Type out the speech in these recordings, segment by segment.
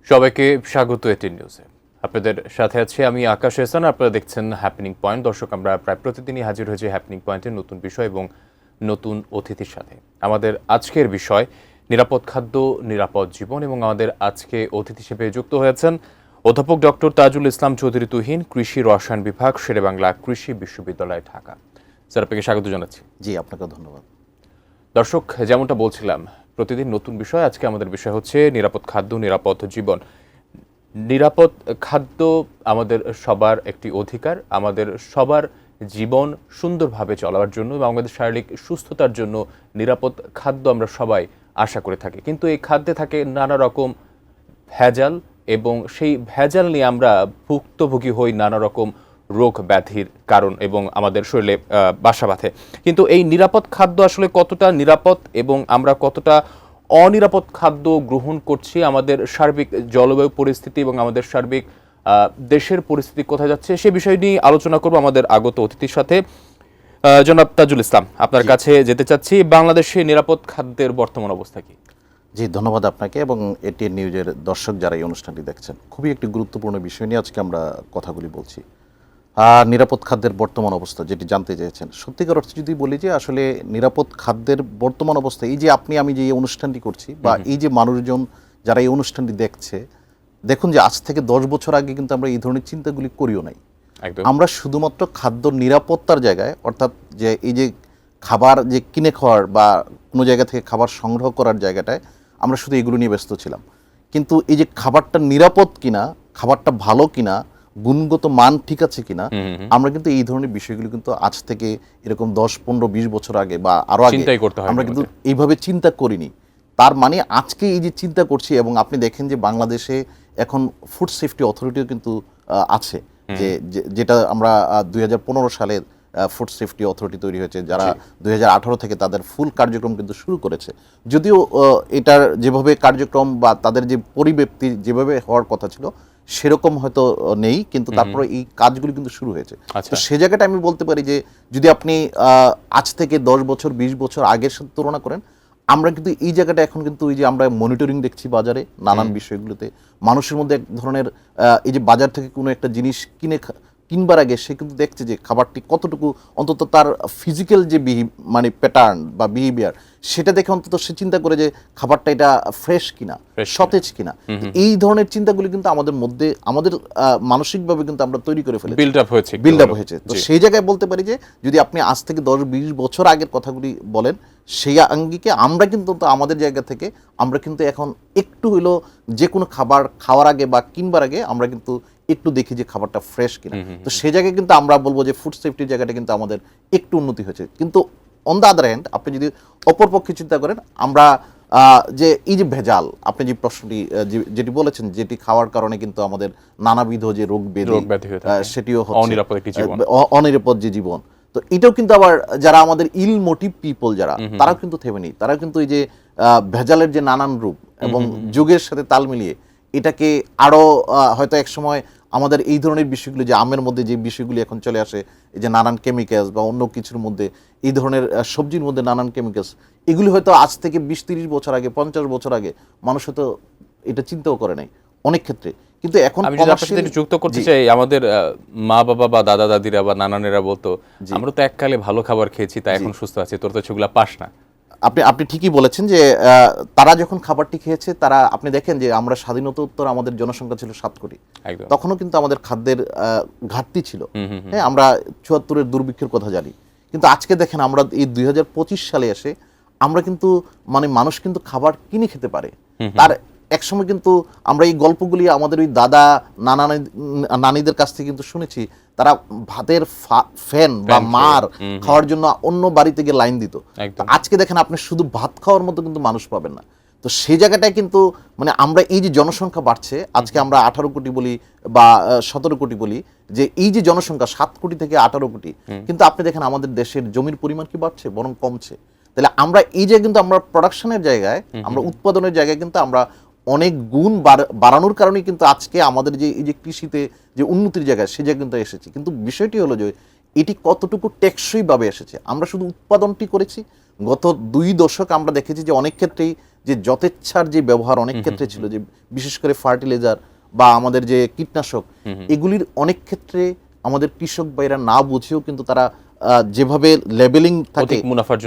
সবাইকে স্বাগত এটি নিউজে। আপনাদের সাথে আছি আমি আকাশ এহসান। আপনারা দেখছেন হ্যাপেনিং পয়েন্ট। দর্শক, আমরা প্রায় প্রতিদিনই হাজির হয়েছি হ্যাপেনিং পয়েন্টের নতুন বিষয় এবং নতুন অতিথির সাথে। আমাদের আজকের বিষয় নিরাপদ খাদ্য, নিরাপদ জীবন, এবং আমাদের আজকে অতিথি হিসেবে যুক্ত হয়েছেন অধ্যাপক ডক্টর তাজুল ইসলাম চৌধুরী তুহিন, কৃষি রসায়ন বিভাগ, শেরেবাংলা কৃষি বিশ্ববিদ্যালয়, ঢাকা। স্যার, আপনাকে স্বাগত জানাচ্ছি। জি, আপনাকে ধন্যবাদ। দর্শক, যেমনটা বলছিলাম, প্রতিদিন নতুন বিষয়। আজকে আমাদের বিষয় হচ্ছে নিরাপদ খাদ্য, নিরাপদ জীবন। নিরাপদ খাদ্য আমাদের সবার একটি অধিকার। আমাদের সবার জীবন সুন্দরভাবে চলার জন্য এবং আমাদের শারীরিক সুস্থতার জন্য নিরাপদ খাদ্য আমরা সবাই আশা করে থাকি। কিন্তু এই খাদ্যে থাকে নানা রকম ভেজাল, এবং সেই ভেজাল নিয়ে আমরা ভুক্তভোগী হই নানা রকম রোগ ব্যাধির কারণ এবং আমাদের শরীরে বাসা বাঁধে। কিন্তু এই নিরাপদ খাদ্য আসলে কতটা নিরাপদ এবং আমরা কতটা অনিরাপদ খাদ্য গ্রহণ করছি, আমাদের সার্বিক জলবায়ু পরিস্থিতি এবং আমাদের সার্বিক দেশের পরিস্থিতি কোথায় যাচ্ছে, সে বিষয় নিয়ে আলোচনা করব আমাদের আগত অতিথির সাথে। জনাব তাজুল ইসলাম, আপনার কাছে যেতে চাচ্ছি, বাংলাদেশে নিরাপদ খাদ্যের বর্তমান অবস্থা কি? জি, ধন্যবাদ আপনাকে এবং এটি নিউজের দর্শক যারা এই অনুষ্ঠানটি দেখছেন। খুবই একটি গুরুত্বপূর্ণ বিষয় নিয়ে আজকে আমরা কথাগুলি বলছি। নিরাপদ খাদ্যের বর্তমান অবস্থা যেটি জানতে চেয়েছেন, সত্যিকার অর্থে যদি বলি যে আসলে নিরাপদ খাদ্যের বর্তমান অবস্থা, এই যে আমি যে এই অনুষ্ঠানটি করছি বা এই যে মানুষজন যারা এই অনুষ্ঠানটি দেখছে, দেখুন যে আজ থেকে 10 বছর আগে কিন্তু আমরা এই ধরনের চিন্তাগুলি করিও নাই। আমরা শুধুমাত্র খাদ্য নিরাপত্তার জায়গায়, অর্থাৎ যে এই যে খাবার যে কিনে খাওয়ার বা কোনো জায়গা থেকে খাবার সংগ্রহ করার জায়গাটায় আমরা শুধু এগুলো নিয়ে ব্যস্ত ছিলাম। কিন্তু এই যে খাবারটা নিরাপদ কিনা, খাবারটা ভালো কিনা, গুণগত মান ঠিক আছে কিনা, আমরা কিন্তু এই ধরনের বিষয়গুলো কিন্তু আজ থেকে এরকম 10, 15, 20 বছর আগে বা আরো আগে আমরা কিন্তু এইভাবে চিন্তা করিনি। তার মানে আজকে এই যে চিন্তা করছি, এবং আপনি দেখেন যে বাংলাদেশে এখন ফুড সেফটি অথরিটিও কিন্তু আছে, যেটা আমরা 2015 সালে ফুড সেফটি অথরিটি তৈরি হয়েছে, যারা 2018 থেকে তাদের ফুল কার্যক্রম কিন্তু শুরু করেছে। যদিও এটার যেভাবে কার্যক্রম বা তাদের যে পরিব্যাপ্তি যেভাবে হওয়ার কথা ছিল সেরকম হয়তো নেই, কিন্তু তারপরে এই কাজগুলি কিন্তু শুরু হয়েছে। তো সে জায়গাটা আমি বলতে পারি যে যদি আপনি আজ থেকে 10 বছর 20 বছর আগের সাথে তুলনা করেন, আমরা কিন্তু এই জায়গাটা এখন কিন্তু এই যে আমরা মনিটরিং দেখছি বাজারে নানান বিষয়গুলোতে, মানুষের মধ্যে এক ধরনের এই যে বাজার থেকে কোনো একটা জিনিস কিনবার আগে সে কিন্তু দেখছে যে খাবারটি কতটুকু, অন্তত তার ফিজিক্যাল যে মানে প্যাটার্ন বা বিহেভিয়ার, সেটা দেখে অন্তত সে চিন্তা করে যে খাবারটা এটা ফ্রেশ কিনা, সতেজ কিনা। এই ধরনের চিন্তাগুলি কিন্তু আমাদের মধ্যে, আমাদের মানসিকভাবে কিন্তু আমরা তৈরি করে ফেলেছি, বিল্ড আপ হয়েছে। তো সেই জায়গায় বলতে পারি যে যদি আপনি আজ থেকে 10-20 বছর আগের কথাগুলি বলেন, সেই আঙ্গিকে আমরা কিন্তু আমাদের জায়গা থেকে আমরা কিন্তু এখন একটু হইলো যে কোনো খাবার খাওয়ার আগে বা কিনবার আগে আমরা কিন্তু একটু দেখি যে খাবারটা ফ্রেশ কিনা। তো সেই জায়গায় কিন্তু আমরা বলবো যে ফুড সেফটির জায়গাটা কিন্তু আমাদের একটু উন্নতি হয়েছে। কিন্তু অন দ্য আদার হ্যান্ড আপনি যদি অপরপক্ষে চিন্তা করেন, আমরা যে এই যে ভেজাল, আপনি যে প্রশ্নটি যেটি বলেছেন, যেটি খাওয়ার কারণে কিন্তু আমাদের নানাবিধ যে রোগ ব্যাধি সেটিও হচ্ছে অনিরাপদ যে জীবন। তো এটাও কিন্তু আবার যারা আমাদের ইল মোটিভ পিপল যারা, তারাও কিন্তু থেমে নেই। তারা কিন্তু এই যে ভেজালের যে নানান রূপ এবং যুগের সাথে তাল মিলিয়ে এটাকে আরো হয়তো এক সময় আমাদের এই ধরনের বিষয়গুলি, যে আমের মধ্যে যে বিষয়গুলি এখন চলে আসে, এই যে নানান কেমিক্যালস বা অন্য কিছুর মধ্যে, এই ধরনের সবজির মধ্যে নানান কেমিক্যালস, এগুলি হয়তো আজ থেকে 20-30 বছর আগে, 50 বছর আগে মানুষ হয়তো এটা চিন্তাও করে নাই অনেক ক্ষেত্রে। কিন্তু এখন আমি যদি আপনার সাথে যুক্ত করতে চাই, আমাদের মা বাবা বা দাদা দাদিরা বা নানানেরা বলতো, আমরা তো এককালে ভালো খাবার খেয়েছি তাই এখন সুস্থ আছি, তোর তো সেগুলা পাস না। আপনি ঠিকই বলেছেন যে তারা যখন খাবারটি খেয়েছে, তারা, আপনি দেখেন যে আমরা স্বাধীনতোত্তর আমাদের জনসংখ্যা ছিল 7 কোটি, তখনও কিন্তু আমাদের খাদ্যের ঘাটতি ছিল। হ্যাঁ, আমরা 74-এর দুর্ভিক্ষের কথা জানি। কিন্তু আজকে দেখেন আমরা এই 2025 সালে এসে আমরা কিন্তু মানে মানুষ কিন্তু খাবার কিনে খেতে পারে। তার একসময় কিন্তু আমরা এই গল্পগুলি আমাদের ওই দাদা নানিদের কাছ থেকে কিন্তু শুনেছি, তারা ভাতের ফ্যান বা মার খাওয়ার জন্য অন্য বাড়িতে গিয়ে লাইন দিত। আজকে দেখেন আপনি শুধু ভাত খাওয়ার মতো কিন্তু মানুষ পাবেন না। তো সেই জায়গাটায় কিন্তু মানে আমরা এই যে জনসংখ্যা বাড়ছে, আজকে আমরা 18 কোটি বলি বা 17 কোটি বলি, যে এই যে জনসংখ্যা 7 কোটি থেকে 18 কোটি, কিন্তু আপনি দেখেন আমাদের দেশের জমির পরিমাণ কি বাড়ছে, বরং কমছে। তাহলে আমরা এই যে কিন্তু আমরা প্রোডাকশনের জায়গায়, আমরা উৎপাদনের জায়গায় কিন্তু আমরা অনেক গুণ বাড়ানোর কারণে কিন্তু আজকে আমাদের যে এই যে কৃষিতে যে উন্নতির জায়গায়, সে জায়গায় কিন্তু এসেছি। কিন্তু বিষয়টি হলো যে এটি কতটুকু টেকসইভাবে এসেছে। আমরা শুধু উৎপাদনটি করেছি, গত 2 দশক আমরা দেখেছি যে অনেক ক্ষেত্রেই যে যথেচ্ছার যে ব্যবহার অনেক ক্ষেত্রে ছিল, যে বিশেষ করে ফার্টিলাইজার বা আমাদের যে কীটনাশক, এগুলির অনেক ক্ষেত্রে আমাদের কৃষক ভাইরা না বুঝেও কিন্তু তারা যেভাবে লেবেলিং থাকে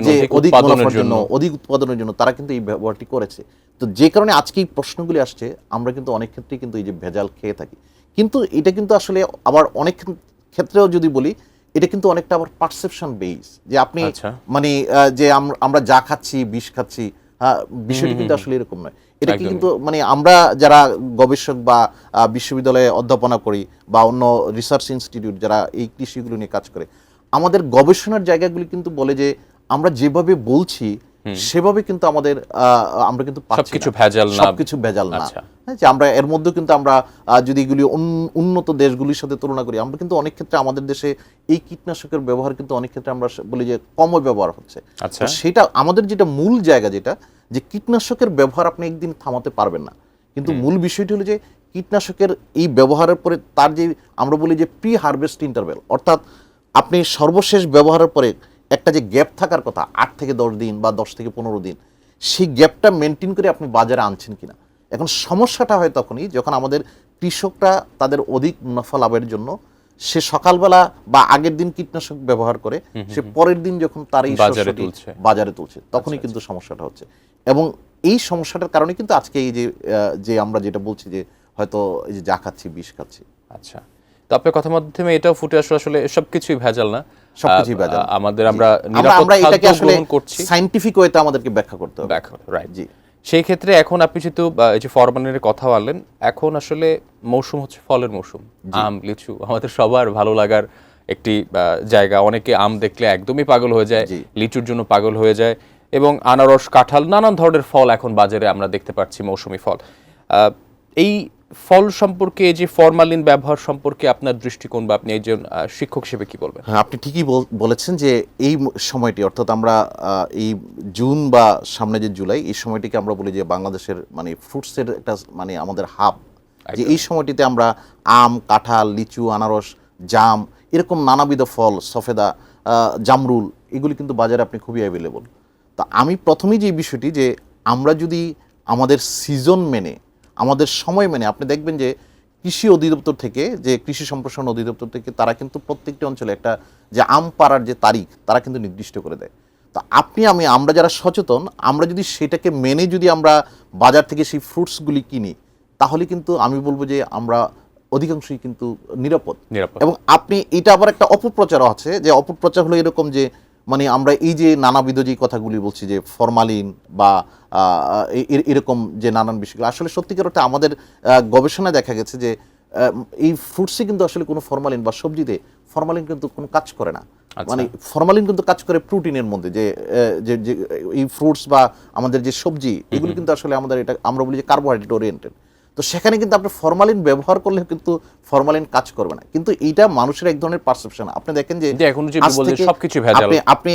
যে অধিক মুনাফার জন্য, অধিক উৎপাদনের জন্য তারা কিন্তু এই ব্যবহারটি করেছে। তো যে কারণে আজকে এই প্রশ্নগুলি আসছে, আমরা কিন্তু অনেক ক্ষেত্রেই কিন্তু এই যে ভেজাল খেয়ে থাকি। কিন্তু এটা কিন্তু আসলে আবার অনেক ক্ষেত্রেও যদি বলি, এটা কিন্তু অনেকটা আবার পারসেপশন বেস, যে আপনি মানে যে আমরা যা খাচ্ছি বিষ খাচ্ছি, বিষয়টি কিন্তু আসলে এরকম নয়। এটা কিন্তু মানে আমরা যারা গবেষক বা বিশ্ববিদ্যালয়ে অধ্যাপনা করি বা অন্য রিসার্চ ইনস্টিটিউট যারা এই কৃষিগুলো নিয়ে কাজ করে, আমাদের গবেষণার জায়গাগুলি কিন্তু বলে যে আমরা যেভাবে বলছি সেভাবে কিন্তু আমাদের আমরা কিন্তু সবকিছু ভেজাল না, যে আমরা এর মধ্যে কিন্তু আমরা যদি এগুলি উন্নত দেশগুলির সাথে তুলনা করি, আমরা কিন্তু অনেক ক্ষেত্রে আমাদের দেশে এই কীটনাশকের ব্যবহার কিন্তু অনেক ক্ষেত্রে আমরা বলি যে কম ব্যবহার হচ্ছে। সেটা আমাদের যেটা মূল জায়গা, যেটা যে কীটনাশকের ব্যবহার আপনি একদিন থামাতে পারবেন না, কিন্তু মূল বিষয়টি হলো যে কীটনাশকের এই ব্যবহারের পরে তার যে আমরা বলি যে প্রি হারভেস্ট ইন্টারভ্যাল, অর্থাৎ আপনি সর্বশেষ ব্যবহারের পরে একটা যে গ্যাপ থাকার কথা 8 থেকে 10 দিন বা 10 থেকে 15 দিন, সেই গ্যাপটা মেনটেন করে আপনি বাজারে আনছেন কিনা। এখন সমস্যাটা হয় তখনই যখন আমাদের কৃষকরা তাদের অধিক মুনাফা লাভের জন্য সে সকালবেলা বা আগের দিন কীটনাশক ব্যবহার করে সে পরের দিন যখন তার এই বাজারে তুলছে, তখনই কিন্তু সমস্যাটা হচ্ছে। এবং এই সমস্যাটার কারণে কিন্তু আজকে এই যে আমরা যেটা বলছি যে হয়তো এই যে যা খাচ্ছি বিষ খাচ্ছি। আচ্ছা, তো আপনার কথার মাধ্যমে এটাও ফুটে আসলে সবকিছুই ভেজাল না, সবকিছুই ভেজাল। আমরা এটাকে আসলে সায়েন্টিফিক ওয়েতে আমাদেরকে ব্যাখ্যা করতে হবে। রাইট, জি। সেই ক্ষেত্রে এখন আপনি যেহেতু এই যে ফরমালিনের কথা বললেন, এখন আসলে মৌসুম হচ্ছে ফলের মৌসুম, আম লিচু আমাদের সবার ভালো লাগার একটি জায়গা। অনেকে আম দেখলে একদমই পাগল হয়ে যায়, লিচুর জন্য পাগল হয়ে যায়, এবং আনারস, কাঁঠাল, নানান ধরনের ফল এখন বাজারে আমরা দেখতে পাচ্ছি, মৌসুমি ফল। এই ফল সম্পর্কে, যে ফরমালিন ব্যবহার সম্পর্কে আপনার দৃষ্টিকোণ বা আপনি একজন শিক্ষক হিসেবে কি বলবেন? হ্যাঁ, আপনি ঠিকই বলেছেন যে এই সময়টি, অর্থাৎ আমরা এই জুন বা সামনে যে জুলাই, এই সময়টিকে আমরা বলি যে বাংলাদেশের মানে ফ্রুটসের একটা মানে আমাদের হাব, যে এই সময়টিতে আমরা আম, কাঁঠাল, লিচু, আনারস, জাম, এরকম নানাবিধ ফল, সফেদা, জামরুল, এগুলি কিন্তু বাজারে আপনি খুবই অ্যাভেলেবল। তা আমি প্রথমেই যে বিষয়টি, যে আমরা যদি আমাদের সিজন মেনে, আমাদের সময় মেনে, আপনি দেখবেন যে কৃষি অধিদপ্তর থেকে, যে কৃষি সম্প্রসারণ অধিদপ্তর থেকে, তারা কিন্তু প্রত্যেকটি অঞ্চলে একটা যে আম পাড়ার যে তারিখ তারা কিন্তু নির্দিষ্ট করে দেয়। তো আমরা যারা সচেতন, আমরা যদি সেটাকে মেনে যদি আমরা বাজার থেকে সেই ফ্রুটসগুলি কিনি, তাহলে কিন্তু আমি বলবো যে আমরা অধিকাংশই কিন্তু নিরাপদ। এবং আপনি এটা আবার একটা অপপ্রচার আছে, যে অপপ্রচার হলো এরকম যে মানে আমরা এই যে নানাবিধ যে কথাগুলি বলছি যে ফরমালিন বা এরকম যে নানান বিষয়গুলো, আসলে সত্যিকার অর্থে আমাদের গবেষণায় দেখা গেছে যে এই ফ্রুটসে কিন্তু আসলে কোনো ফরমালিন বা সবজিতে ফরমালিন কিন্তু কোনো কাজ করে না। মানে ফরমালিন কিন্তু কাজ করে প্রোটিনের মধ্যে, যে এই ফ্রুটস বা আমাদের যে সবজি, এগুলো কিন্তু আসলে আমাদের এটা আমরা বলি যে কার্বোহাইড্রেট ওরিয়েন্টেড। তো সেখানে কিন্তু আপনি ফরমালিন ব্যবহার করলে কিন্তু ফরমালিন কাজ করবে না। কিন্তু এইটা মানুষের এক ধরনের পারসেপশন। আপনি দেখেন যে আপনি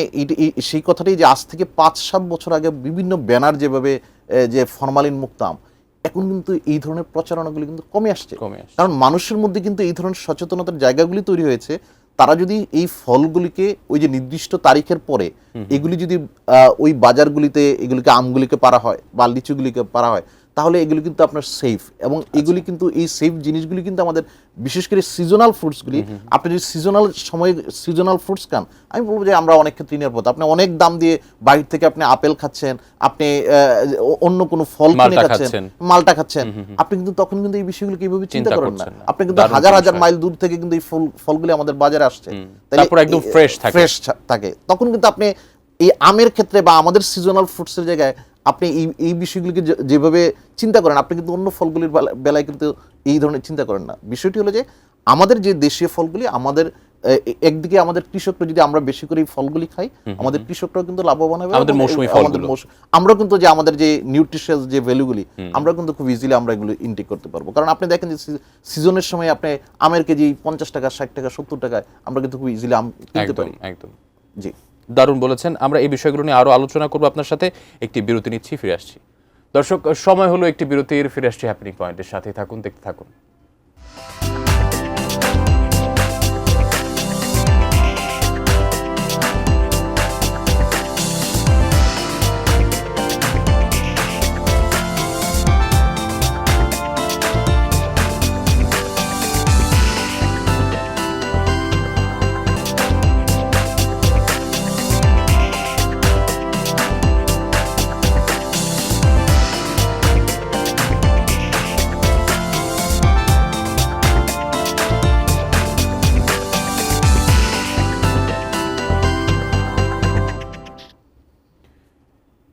সেই কথাটাই, যে আজ থেকে 5-7 বছর আগে বিভিন্ন ব্যানার যেভাবে যে ফরমালিন মুক্ত আম, এখন কিন্তু এই ধরনের প্রচারণাগুলি কিন্তু কমে আসছে। কারণ মানুষের মধ্যে কিন্তু এই ধরনের সচেতনতার জায়গাগুলি তৈরি হয়েছে। তারা যদি এই ফলগুলিকে ওই যে নির্দিষ্ট তারিখের পরে এগুলি যদি ওই বাজারগুলিতে এগুলিকে আমগুলিকে পারা হয় বা লিচুগুলিকে পারা হয়, তাহলে এগুলি কিন্তু আপনার সেফ। এবং এগুলি কিন্তু এই সেফ জিনিসগুলি কিন্তু আমাদের বিশেষ করে সিজনাল ফ্রুটসগুলি, আপনি যদি সিজনাল ফ্রুটস খান, আমি বলবো যে আমরা অনেক ক্ষেত্রে নিরাপদ। আপনি অনেক দাম দিয়ে বাইরে থেকে আপনি আপেল খাচ্ছেন, আপনি অন্য কোনো ফল কিনে খাচ্ছেন, মালটা খাচ্ছেন, আপনি কিন্তু তখন কিন্তু এই বিষয়গুলো কিভাবে চিন্তা করেন না। আপনি কিন্তু হাজার হাজার মাইল দূর থেকে কিন্তু এই ফলগুলি আমাদের বাজারে আসছে, তারপর একদম ফ্রেশ থাকে। তখন কিন্তু আপনি এই আমের ক্ষেত্রে বা আমাদের সিজনাল ফ্রুটসের জায়গায় আপনি এই বিষয়গুলিকে যেভাবে চিন্তা করেন, আপনি কিন্তু অন্য ফলগুলির বেলায় কিন্তু এই ধরনের চিন্তা করেন না। বিষয়টি হলো যে আমাদের যে দেশীয় ফলগুলি, আমাদের একদিকে আমাদের কৃষকরা যদি আমরা বেশি করে এই ফলগুলি খাই, আমাদের কৃষকরাও কিন্তু লাভবান হবে। আমরা কিন্তু যে আমাদের যে নিউট্রিশিয়াস যে ভ্যালুগুলি, আমরা কিন্তু খুব ইজিলি আমরা এগুলো ইনটেক করতে পারবো। কারণ আপনি দেখেন যে সিজনের সময় আপনি আমের কেজি 50 টাকা, 60 টাকা, 70 টাকায় আমরা কিন্তু খুব ইজিলি আম কিনতে পারি। একদম, জি, দারুণ বলেছেন। আমরা এই বিষয়গুলো নিয়ে আরো আলোচনা করবো আপনার সাথে। একটি বিরতি নিচ্ছি, ফিরে আসছি। দর্শক, সময় হলো একটি বিরতির, ফিরে আসছি হ্যাপেনিং পয়েন্টের সাথে। থাকুন, দেখতে থাকুন।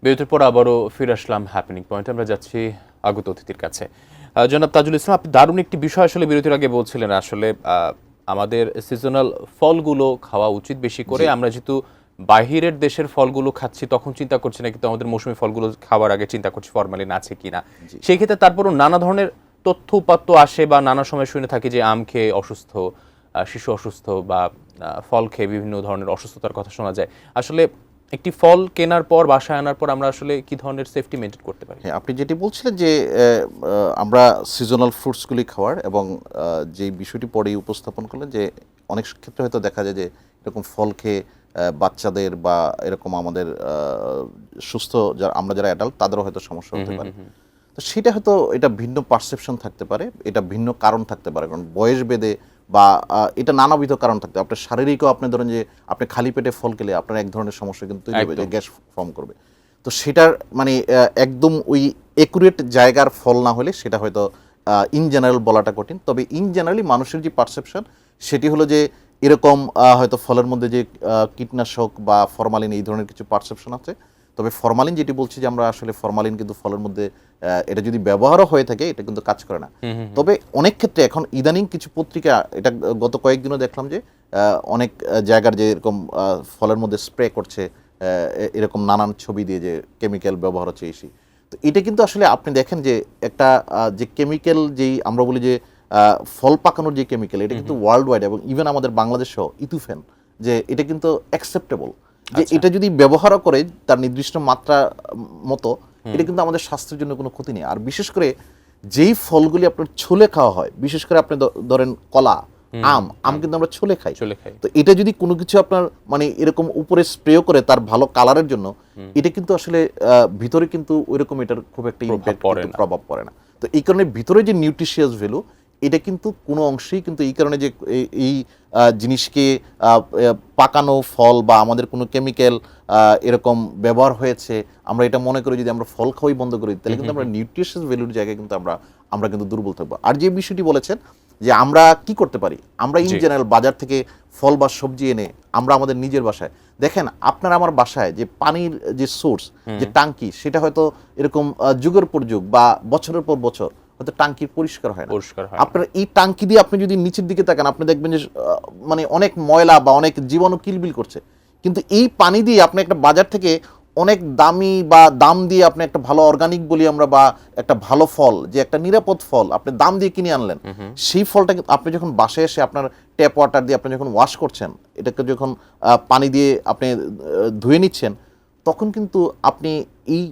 বিরতির পর আবারও ফিরে আসলাম হ্যাপেনিং পয়েন্টে। আমরা যাচ্ছি আগত অতিথির কাছে। জনাব তাজুল ইসলাম, আপনি দারুণ একটি বিষয় আসলে বিরতির আগে বলছিলেন, আসলে আমাদের সিজনাল ফলগুলো খাওয়া উচিত বেশি করে। আমরা যেহেতু বাহিরের দেশের ফলগুলো খাচ্ছি তখন চিন্তা করছি না, কিন্তু আমাদের মৌসুমী ফলগুলো খাওয়ার আগে চিন্তা করছি ফরমালিন আছে কিনা। সেই ক্ষেত্রে তারপরও নানা ধরনের তথ্য উপাত্ত আসে বা নানা সময় শুনে থাকি যে আম খেয়ে অসুস্থ, শিশু অসুস্থ, বা ফল খেয়ে বিভিন্ন ধরনের অসুস্থতার কথা শোনা যায়। আসলে একটি ফল কেনার পর বাসায় আনার পর আমরা আসলে কি ধরনের সেফটি মেনটেন করতে পারি? হ্যাঁ, আপনি যেটি বলছিলেন যে আমরা সিজনাল ফ্রুটসগুলি খাওয়ার এবং যে বিষয়টি পরেই উপস্থাপন করলেন যে অনেক ক্ষেত্রে হয়তো দেখা যায় যে এরকম ফল খেয়ে বাচ্চাদের বা এরকম আমাদের সুস্থ আমরা যারা অ্যাডাল্ট তাদেরও হয়তো সমস্যা হতে পারে। তো সেটা হয়তো এটা ভিন্ন পারসেপশন থাকতে পারে, এটা ভিন্ন কারণ থাকতে পারে, কারণ বয়স ভেদে বা এটা নানাবিধ কারণ থাকতে পারে। আপনার শারীরিকও আপনি ধরেন যে আপনি খালি পেটে ফল খেলে আপনার এক ধরনের সমস্যা কিন্তু তৈরি হবে, যে গ্যাস ফর্ম করবে। তো সেটার মানে একদম ওই একুরেট জায়গার ফল না হলে সেটা হয়তো ইন জেনারেল বলাটা কঠিন। তবে ইন জেনারেলি মানুষের যে পারসেপশন সেটি হলো যে এরকম হয়তো ফলের মধ্যে যে কীটনাশক বা ফরমালিন এই ধরনের কিছু পারসেপশন আছে। তবে ফরমালিন যেটি বলছি যে আমরা আসলে ফরমালিন কিন্তু ফলের মধ্যে এটা যদি ব্যবহারও হয়ে থাকে এটা কিন্তু কাজ করে না। তবে অনেক ক্ষেত্রে এখন ইদানিং কিছু পত্রিকা, এটা গত কয়েকদিনও দেখলাম যে অনেক জায়গার যে এরকম ফলের মধ্যে স্প্রে করছে এরকম নানান ছবি দিয়ে যে কেমিক্যাল ব্যবহার হচ্ছে এই। তো এটা কিন্তু আসলে আপনি দেখেন যে একটা যে কেমিক্যাল যেই আমরা বলি যে ফল পাকানোর যে কেমিক্যাল, এটা কিন্তু ওয়ার্ল্ড ওয়াইড এবং ইভেন আমাদের বাংলাদেশেও ইথুফেন, যে এটা কিন্তু অ্যাকসেপ্টেবল, যে এটা যদি ব্যবহারও করে তার নির্দিষ্ট মাত্রা মতো, এটা কিন্তু আমাদের স্বাস্থ্যের জন্য কোনো ক্ষতি নেই। আর বিশেষ করে যেই ফলগুলি আপনার ছুলে খাওয়া হয়, বিশেষ করে আপনি ধরেন কলা, আম কিন্তু আমরা ছুলে খাই। তো এটা যদি কোনো কিছু আপনার মানে এরকম উপরে স্প্রে করে তার ভালো কালারের জন্য, এটা কিন্তু আসলে ভিতরে কিন্তু ওইরকম এটার খুব একটা প্রভাব পড়ে না। তো এই কারণে ভিতরে যে নিউট্রিশিয়াস ভ্যালু, এটা কিন্তু কোনো অংশেই কিন্তু এই কারণে যে এই জিনিসকে পাকানো ফল বা আমাদের কোনো কেমিক্যাল এরকম ব্যবহার হয়েছে, আমরা এটা মনে করি যদি আমরা ফল খাওয়াই বন্ধ করি তাহলে কিন্তু আমরা নিউট্রিশিয়াস ভ্যালুর জায়গায় কিন্তু আমরা কিন্তু দুর্বল থাকবো। আর যে বিষয়টি বলেছেন যে আমরা কি করতে পারি, আমরা ইন জেনারেল বাজার থেকে ফল বা সবজি এনে আমরা আমাদের নিজের বাসায়, দেখেন আপনার আমার বাসায় যে পানির যে সোর্স, যে টাঙ্কি, সেটা হয়তো এরকম যুগের পর যুগ বা বছরের পর বছর হয়তো টাঙ্কি পরিষ্কার হয় না। আপনার এই টাঙ্কি দিয়ে আপনি যদি নিচের দিকে তাকান, আপনি দেখবেন যে মানে অনেক ময়লা বা অনেক জীবাণু কিলবিল করছে। কিন্তু এই পানি দিয়ে আপনি একটা বাজার থেকে অনেক দামি বা দাম দিয়ে আপনি একটা ভালো অর্গানিক বলি আমরা, বা একটা ভালো ফল, যে একটা নিরাপদ ফল আপনি দাম দিয়ে কিনে আনলেন, সেই ফলটা আপনি যখন বাসায় এসে আপনার ট্যাপ ওয়াটার দিয়ে আপনি যখন ওয়াশ করছেন, এটাকে যখন পানি দিয়ে আপনি ধুয়ে নিচ্ছেন, তখন কিন্তু আপনি এই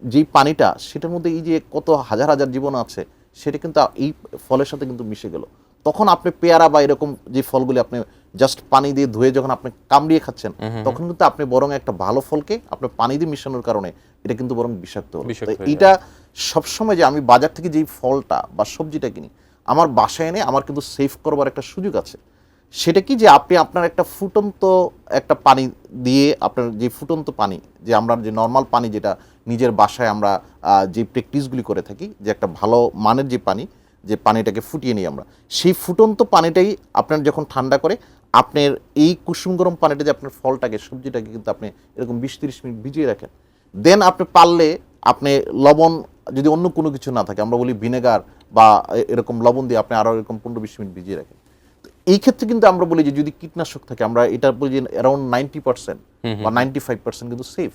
যেই পানিটা, সেটার মধ্যে এই যে কত হাজার হাজার জীবাণু আছে, সেটা কিন্তু এই ফলের সাথে কিন্তু মিশে গেল। তখন আপনি পেয়ারা বা এরকম যে ফলগুলি আপনি জাস্ট পানি দিয়ে ধুয়ে যখন আপনি কামড়িয়ে খাচ্ছেন, তখন কিন্তু আপনি বরং একটা ভালো ফলকে আপনি পানি দিয়ে মিশানোর কারণে এটা কিন্তু বরং বিষাক্ত হলো। এটা সবসময় যে আমি বাজার থেকে যেই ফলটা বা সবজিটা কিনি, আমার বাসায় এনে আমার কিন্তু সেভ করবার একটা সুযোগ আছে। সেটা কি, যে আপনি আপনার একটা ফুটন্ত একটা পানি দিয়ে, আপনার যে ফুটন্ত পানি, যে আমরা যে নর্মাল পানি যেটা নিজের বাসায় আমরা যে প্র্যাকটিসগুলি করে থাকি, যে একটা ভালো মানের যে পানি, যে পানিটাকে ফুটিয়ে নিই আমরা, সেই ফুটন্ত পানিটাই আপনার যখন ঠান্ডা করে আপনার এই কুসুম গরম পানিটা যে আপনার ফলটাকে সবজিটাকে কিন্তু আপনি এরকম 20-30 মিনিট ভিজিয়ে রাখেন। দেন আপনি পারলে আপনি লবণ, যদি অন্য কোনো কিছু না থাকে, আমরা বলি ভিনেগার বা এরকম লবণ দিয়ে আপনি আরও এরকম 15-20 মিনিট ভিজিয়ে রাখেন। এই ক্ষেত্রে কিন্তু আমরা বলি যে যদি কীটনাশক থাকে, আমরা এটা বলি যে অ্যারাউন্ড 90% বা 95% কিন্তু সেফ।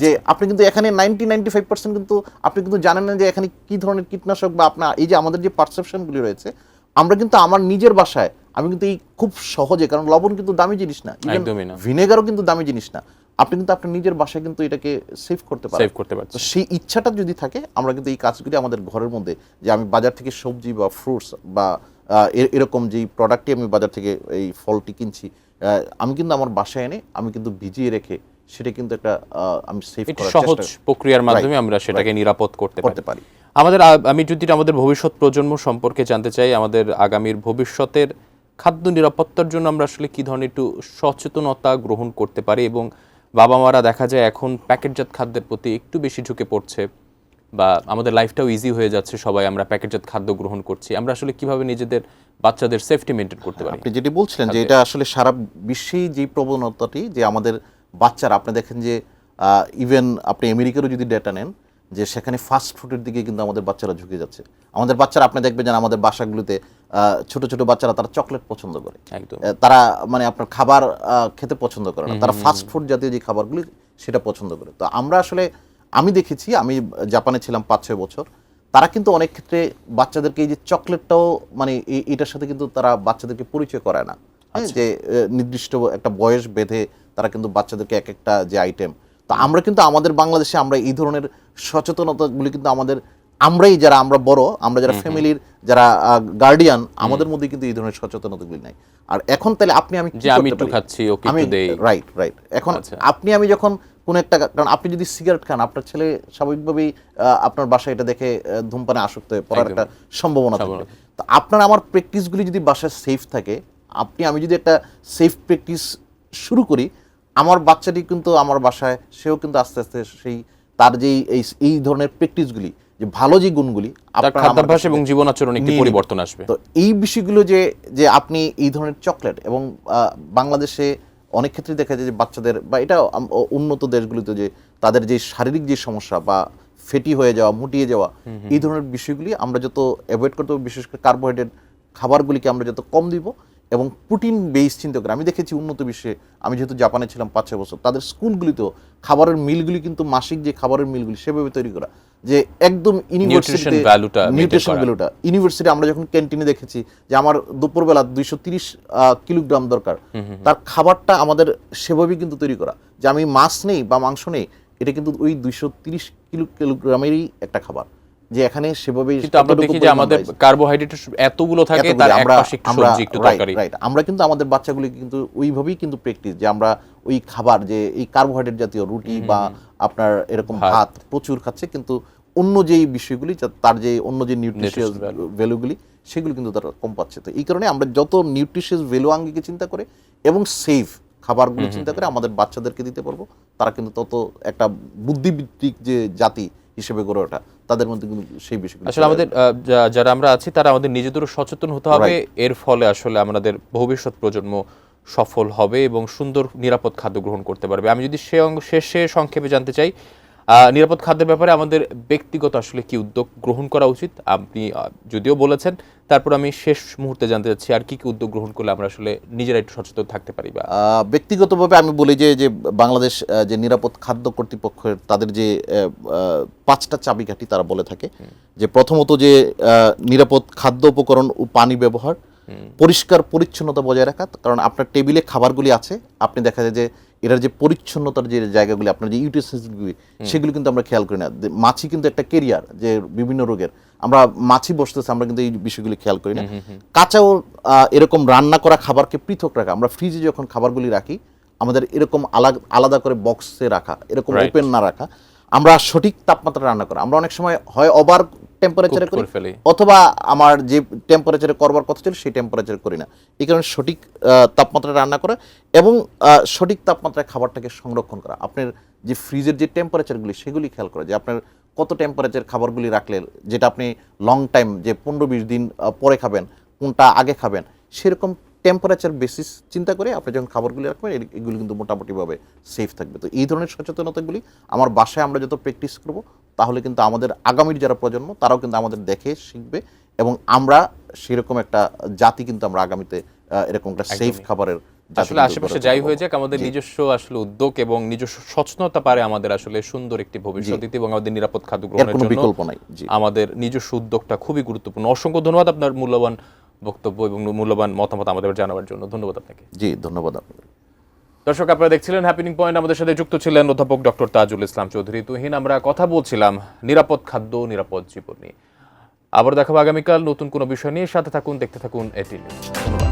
যে আপনি কিন্তু এখানে 90-95% কিন্তু আপনি কিন্তু জানেন না যে এখানে কি ধরনের কীটনাশক, বা আপনার এই যে আমাদের যে পারসেপশনগুলি রয়েছে, আমরা কিন্তু আমার নিজের বাসায় আমি কিন্তু এই খুব সহজে, কারণ লবণ কিন্তু দামি জিনিস না, ভিনেগারও কিন্তু দামি জিনিস না, আপনি কিন্তু আপনার নিজের বাসায় কিন্তু এটাকে সেভ করতে পারেন। তো সেই ইচ্ছাটা যদি থাকে, আমরা কিন্তু এই কাজগুলি আমাদের ঘরের মধ্যে, যে আমি বাজার থেকে সবজি বা ফ্রুটস বা এরকম যেই প্রোডাক্টটি আমি বাজার থেকে এই ফলটি কিনছি, আমি কিন্তু আমার বাসায় এনে আমি কিন্তু ভিজিয়ে রেখে সেটা কিন্তু একটা আমি সেভ করার সহজ প্রক্রিয়ার মাধ্যমে আমরা সেটাকে নিরাপদ করতে পারি। আমি যদি আমাদের ভবিষ্যৎ প্রজন্ম সম্পর্কে জানতে চাই, আমাদের আগামীর ভবিষ্যতের খাদ্য নিরাপত্তার জন্য আমরা আসলে কি ধরনের একটু সচেতনতা গ্রহণ করতে পারি, এবং বাবা মারা দেখা যায় এখন প্যাকেটজাত খাদ্যের প্রতি একটু বেশি ঝুঁকে পড়ছে, বা আমাদের লাইফটাও ইজি হয়ে যাচ্ছে, সবাই আমরা প্যাকেটজাত খাদ্য গ্রহণ করছি, আমরা আসলে কিভাবে নিজেদের বাচ্চাদের সেফটি মেনটেন করতে পারি? আপনি যেটি বলছিলেন যে এটা আসলে সারা বিশ্বেই যে প্রবণতাটি, যে আমাদের বাচ্চারা, আপনি দেখেন যে ইভেন আপনি আমেরিকারও যদি ডেটা নেন, যে সেখানে ফাস্ট ফুডের দিকে কিন্তু আমাদের বাচ্চারা ঝুঁকে যাচ্ছে। আমাদের বাচ্চারা, আপনি দেখবেন যে আমাদের বাসাগুলোতে ছোট ছোট বাচ্চারা তারা চকলেট পছন্দ করে, একদম। তারা মানে আপনার খাবার খেতে পছন্দ করে না, তারা ফাস্ট ফুড জাতীয় যে খাবারগুলি সেটা পছন্দ করে। তো আমরা আসলে, আমি দেখেছি, আমি জাপানে ছিলাম 5-6 বছর, তারা কিন্তু অনেক ক্ষেত্রে বাচ্চাদেরকে এই যে চকলেটটাও মানে এটার সাথে কিন্তু তারা বাচ্চাদেরকে পরিচয় করায় না, হ্যাঁ, যে নির্দিষ্ট একটা বয়স বেঁধে তারা কিন্তু বাচ্চাদেরকে এক একটা যে আইটেম। তো আমরা কিন্তু আমাদের বাংলাদেশে আমরা এই ধরনের সচেতনতাগুলি কিন্তু আমাদের, আমরাই যারা আমরা বড়, আমরা যারা ফ্যামিলির যারা গার্ডিয়ান, আমাদের মধ্যে কিন্তু এই ধরনের সচেতনতাগুলি নাই। আর এখন তাহলে আপনি আমি কি আমি করতে একটু পারি? খাচ্ছি, ওকে আমি একটু দেই। রাইট এখন আপনি আমি যখন কোন একটা, কারণ আপনি যদি সিগারেট খান, আপনার ছেলে স্বাভাবিকভাবেই আপনার বাসায় এটা দেখে ধূমপানে আসক্ত হয়ে পড়ার একটা সম্ভাবনা থাকে। তো আপনার আমার প্র্যাকটিসগুলি যদি বাসায় সেফ থাকে, আমি যদি একটা সেফ প্র্যাকটিস শুরু করি, আমার বাচ্চাটি কিন্তু আমার বাসায় সেও কিন্তু আস্তে আস্তে সেই তার যেই এই ধরনের প্র্যাকটিসগুলি, যে ভালো যে গুণগুলি, তার খাদ্যাভ্যাস এবং জীবন আচরণে একটি পরিবর্তন আসবে। তো এই বিষয়গুলো যে আপনি এই ধরনের চকলেট, এবং বাংলাদেশে অনেক ক্ষেত্রে দেখা যায় যে বাচ্চাদের, বা এটা উন্নত দেশগুলিতে যে তাদের যে শারীরিক যে সমস্যা বা ফেটি হয়ে যাওয়া, মুটিয়ে যাওয়া, এই ধরনের বিষয়গুলি আমরা যত অ্যাভয়েড করতে হবে, বিশেষ করে কার্বোহাইড্রেট খাবারগুলিকে আমরা যত কম দিব এবং প্রোটিন বেস চিন্তা করে। আমি দেখেছি উন্নত বিশ্বে, আমি যেহেতু জাপানে ছিলাম 5-6 বছর, তাদের স্কুলগুলিতেও খাবারের মিলগুলি কিন্তু মাসিক যে খাবারের মিলগুলি সেভাবে তৈরি করা, যে একদম ইউনিভার্সিটি নিউট্রিশন ভ্যালুটা, ইউনিভার্সিটি আমরা যখন ক্যান্টিনে দেখেছি যে আমার দুপুরবেলা 230 কিলোগ্রাম দরকার, তার খাবারটা আমাদের সেভাবেই কিন্তু তৈরি করা, যে আমি মাছ নেই বা মাংস নেই, এটা কিন্তু ওই 230 কিলোগ্রামেরই একটা খাবার, যে এখানে সেভাবেই। কিন্তু আমরা দেখি যে আমাদের কার্বোহাইড্রেট এতগুলো থাকে, তার এক পাশে একটু সবজি, একটু তরকারি। রাইট, আমরা কিন্তু আমাদের বাচ্চাগুলিকে কিন্তু ওইভাবেই কিন্তু প্র্যাকটিস, যে আমরা ওই খাবার, যে এই কার্বোহাইড্রেট জাতীয় রুটি বা আপনার এরকম ভাত প্রচুর খাচ্ছে, কিন্তু অন্য যেই বিষয়গুলি, তার যে অন্য যে নিউট্রিশিয়াস ভ্যালুগুলি, সেগুলো কিন্তু তারা কম পাচ্ছে। তো এই কারণে আমরা যত নিউট্রিশিয়াস ভ্যালু আঙ্গিকে চিন্তা করে এবং সেফ খাবারগুলো চিন্তা করে আমাদের বাচ্চাদেরকে দিতে পারবো, তারা কিন্তু তত একটা বুদ্ধিবৃত্তিক যে জাতি হিসেবে গড়ে ওঠা, তাদের মধ্যে কিন্তু সেই বিষয়গুলো। আসলে আমাদের যারা আমরা আছি, তারা আমাদের নিজেদেরও সচেতন হতে হবে। এর ফলে আসলে আমাদের ভবিষ্যৎ প্রজন্ম সফল হবে এবং সুন্দর নিরাপদ খাদ্য গ্রহণ করতে পারবে। আমি যদি শেষে সংক্ষেপে জানতে চাই, নিরাপদ খাদ্যের ব্যাপারে আমাদের ব্যক্তিগত আসলে কি উদ্যোগ গ্রহণ করা উচিত, আপনি যদিও বলেছেন, তারপর আমি শেষ মুহূর্তে জানতে চাচ্ছি আর কি কি উদ্যোগ গ্রহণ করলে আমরা আসলে নিজেরা একটু সচেতন থাকতে পারি। বা ব্যক্তিগতভাবে আমি বলি যে বাংলাদেশ যে নিরাপদ খাদ্য কর্তৃপক্ষের, তাদের যে 5টা চাবিকাঠি তারা বলে থাকে, যে প্রথমত যে নিরাপদ খাদ্য উপকরণ ও পানি ব্যবহার, পরিষ্কার পরিচ্ছন্নতা বজায় রাখা। কারণ আপনার টেবিলে খাবারগুলি আছে, আপনি দেখা যায় যে এটার যে পরিচ্ছন্নতার যে জায়গাগুলি, আপনার যে ইউটেন্সিলসগুলি, সেগুলো কিন্তু আমরা খেয়াল করি না। মাছি কিন্তু একটা কেরিয়ার, যে বিভিন্ন রোগের, আমরা মাছি বসতেছে, আমরা কিন্তু এই বিষয়গুলি খেয়াল করি না। কাঁচাও এরকম রান্না করা খাবারকে পৃথক রাখা, আমরা ফ্রিজে যখন খাবারগুলি রাখি, আমাদের এরকম আলাদা করে বক্সে রাখা, এরকম ওপেন না রাখা। আমরা সঠিক তাপমাত্রা রান্না করা, আমরা অনেক সময় হয় ওভার টেম্পারেচারে করি, অথবা আমার যে টেম্পারেচারে করবার কথা ছিল সেই টেম্পারেচারে করি না। এই কারণে সঠিক তাপমাত্রায় রান্না করা এবং সঠিক তাপমাত্রায় খাবারটাকে সংরক্ষণ করা। আপনার যে ফ্রিজের যে টেম্পারেচারগুলি, সেগুলি খেয়াল করা, যে আপনার কত টেম্পারেচার খাবারগুলি রাখলে, যেটা আপনি লং টাইম, যে 15-20 দিন পরে খাবেন, কোনটা আগে খাবেন, সেরকম টেম্পারেচার বেসিস চিন্তা করে আপনি যখন খাবারগুলি রাখবেন, এগুলি কিন্তু মোটামুটিভাবে সেফ থাকবে। তো এই ধরনের সচেতনতাগুলি আমার বাসায় আমরা যত প্র্যাকটিস করব, তাহলে কিন্তু আমাদের আগামীর যারা প্রজন্ম, তারাও কিন্তু আমাদের দেখে শিখবে, এবং আমরা সেরকম একটা জাতি কিন্তু আমরা আগামীতে এরকম একটা সেফ খাবারের, আসলে আশেপাশে যাই হয়ে যাক, আমাদের নিজস্ব আসলে উদ্যোগ এবং নিজস্ব সচেতনতা পারে আমাদের আসলে সুন্দর একটি ভবিষ্যৎ দিতে, এবং আমাদের নিরাপদ খাদ্য গ্রহণের জন্য বিকল্প নাই। আমাদের নিজস্ব উদ্যোগটা খুবই গুরুত্বপূর্ণ। অসংখ্য ধন্যবাদ আপনার মূল্যবান বক্তব্য এবং মূল্যবান মতামত আমাদের জানাবার জন্য। ধন্যবাদ আপনাকে। জি, ধন্যবাদ আপনাকে। দর্শক, আপনারা দেখছিলেন হ্যাপেনিং পয়েন্ট। আমাদের সাথে যুক্ত ছিলেন অধ্যাপক ডক্টর তাজুল ইসলাম চৌধুরী তুহিন। আমরা কথা বলছিলাম নিরাপদ খাদ্য, নিরাপদ জীবন নিয়ে। আবার দেখাবো আগামীকাল নতুন কোনো বিষয় নিয়ে। সাথে থাকুন, দেখতে থাকুন এটি নিউজ। ধন্যবাদ।